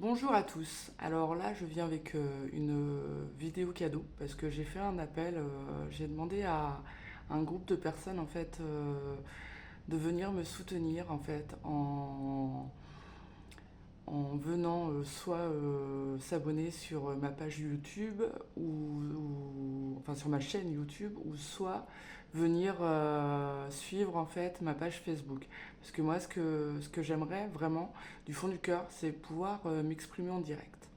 Bonjour à tous. Alors là, je viens avec une vidéo cadeau parce que j'ai fait un appel. J'ai demandé à un groupe de personnes en fait de venir me soutenir en fait en venant soit s'abonner sur ma page YouTube enfin sur ma chaîne YouTube ou soit venir suivre en fait ma page Facebook. Parce que moi ce que j'aimerais vraiment du fond du cœur c'est pouvoir m'exprimer en direct.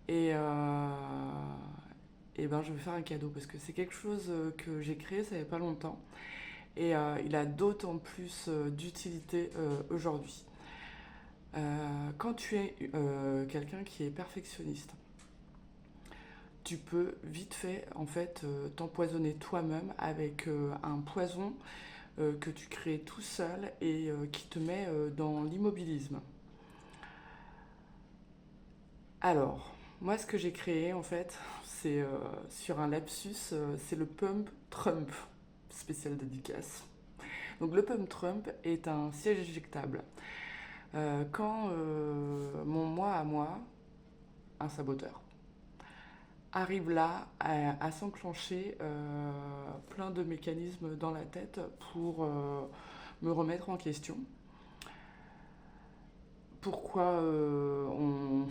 Et, euh, et ben je vais faire un cadeau parce que c'est quelque chose que j'ai créé ça n'y a pas longtemps et il a d'autant plus d'utilité aujourd'hui. Quand tu es quelqu'un qui est perfectionniste, tu peux vite fait en fait t'empoisonner toi-même avec un poison que tu crées tout seul et qui te met dans l'immobilisme. Alors, moi ce que j'ai créé en fait, c'est sur un lapsus, c'est le Pump Trump, spécial dédicace. Donc le Pump Trump est un siège éjectable. Quand mon moi à moi, un saboteur, arrive là à s'enclencher plein de mécanismes dans la tête pour me remettre en question. Pourquoi on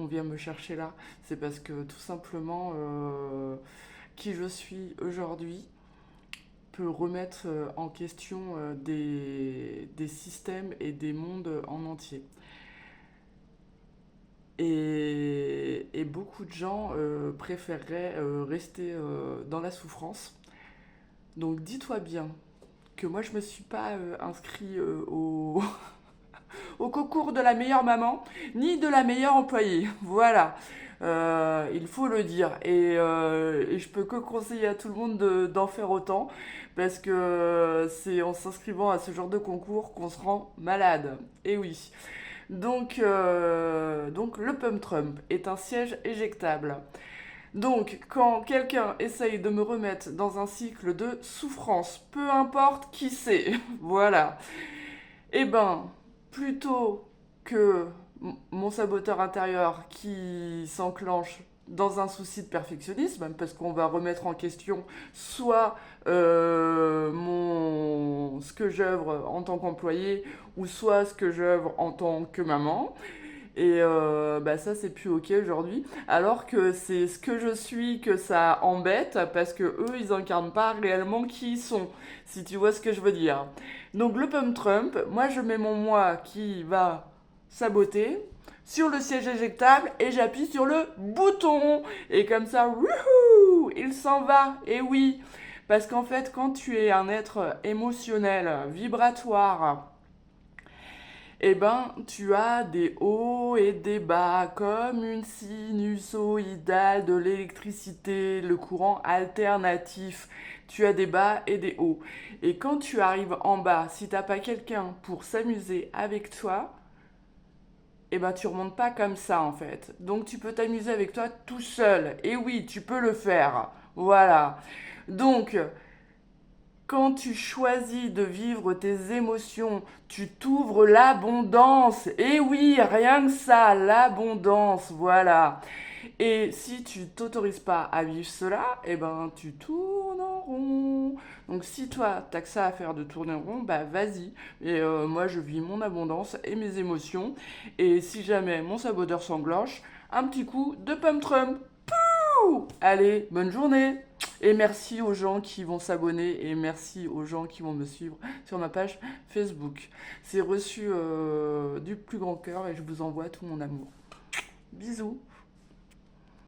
vient me chercher là? C'est parce que tout simplement, qui je suis aujourd'hui peut remettre en question des systèmes et des mondes en entier. Et beaucoup de gens préféreraient rester dans la souffrance. Donc dis-toi bien que moi je me suis pas inscrit au concours de la meilleure maman ni de la meilleure employée. Voilà. Il faut le dire. Et je peux que conseiller à tout le monde d'en faire autant parce que c'est en s'inscrivant à ce genre de concours qu'on se rend malade. Et oui. Donc le Pump Trump est un siège éjectable. Donc, quand quelqu'un essaye de me remettre dans un cycle de souffrance, peu importe qui c'est, voilà, eh ben, plutôt que mon saboteur intérieur qui s'enclenche dans un souci de perfectionnisme, parce qu'on va remettre en question soit ce que j'œuvre en tant qu'employé, ou soit ce que j'œuvre en tant que maman, et bah ça, c'est plus ok aujourd'hui. Alors que c'est ce que je suis que ça embête parce que eux, ils incarnent pas réellement qui ils sont, si tu vois ce que je veux dire. Donc le Pump Trump, moi je mets mon moi qui va saboter sur le siège éjectable et j'appuie sur le bouton. Et comme ça, wouhou, il s'en va. Et oui, parce qu'en fait, quand tu es un être émotionnel, vibratoire, eh ben, tu as des hauts et des bas, comme une sinusoïdale de l'électricité, le courant alternatif. Tu as des bas et des hauts. Et quand tu arrives en bas, si t'as pas quelqu'un pour s'amuser avec toi, eh ben tu remontes pas comme ça en fait. Donc tu peux t'amuser avec toi tout seul. Et oui, tu peux le faire. Voilà. Donc quand tu choisis de vivre tes émotions, tu t'ouvres l'abondance. Et oui, rien que ça, l'abondance, voilà. Et si tu t'autorises pas à vivre cela, eh ben tu tournes en rond. Donc si toi t'as que ça à faire de tourner en rond, bah vas-y. Et moi je vis mon abondance et mes émotions. Et si jamais mon saboteur s'engloche, un petit coup de pump trump. Allez, bonne journée. Et merci aux gens qui vont s'abonner et merci aux gens qui vont me suivre sur ma page Facebook. C'est reçu du plus grand cœur et je vous envoie tout mon amour. Bisous.